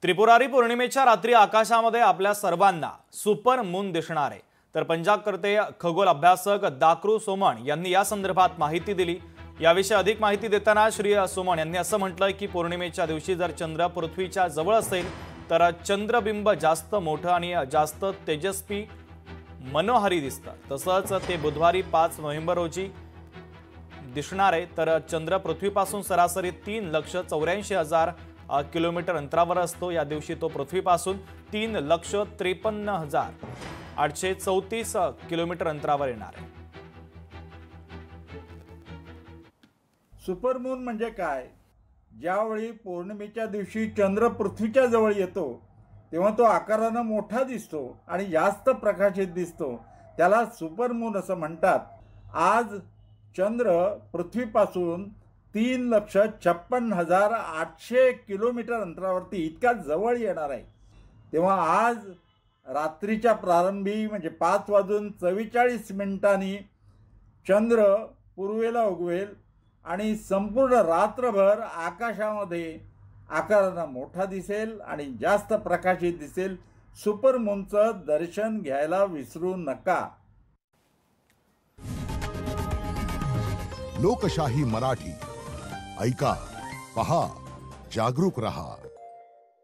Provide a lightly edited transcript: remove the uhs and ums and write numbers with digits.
त्रिपुरारी पौर्णिमेच्या रात्री आकाशामध्ये आपल्या सर्वांना सुपर मून दिसणार आहे। तर पंजाबकर्ते खगोल अभ्यासक दाक्रू सोमण यांनी या संदर्भात माहिती दिली। याविषयी अधिक माहिती देताना श्री सोमण यांनी असं म्हटलंय की पौर्णिमेच्या दिवशी जर चंद्र पृथ्वीच्या जवळ असेल तर चंद्रबिंब जास्त मोठं आणि जास्त तेजस्वी मनोहारी दिसतं। तसंच ते बुधवारी 5 नोव्हेंबर रोजी दिसणार आहे। तर चंद्र पृथ्वीपासून सरासरी 3,84,000 किलोमीटर अंतरावर असतो। या दिवशी तो पृथ्वीपासून 3,53,834 किलोमीटर अंतरावर येणार आहे। सुपरमून म्हणजे काय? ज्यावेळी पौर्णिमेच्या दिवशी चंद्र पृथ्वीच्या जवळ येतो तेव्हा तो आकाराने मोठा दिसतो आणि जास्त प्रकाशित दिसतो, त्याला सुपरमून असं म्हणतात। आज चंद्र पृथ्वीपासून 3,56,800 किलोमीटर अंतरावरती इतका जवळ येणार आहे। तेव्हा आज रात्रीच्या प्रारंभी म्हणजे 5:44 चंद्र पूर्वेला उगवेल आणि संपूर्ण रात्रभर आकाशामध्ये आकाराने मोठा दिसेल आणि जास्त प्रकाशित दिसेल। सुपरमूनचं दर्शन घ्यायला विसरू नका। लोकशाही मराठी ऐका, पहा, जागरूक रहा।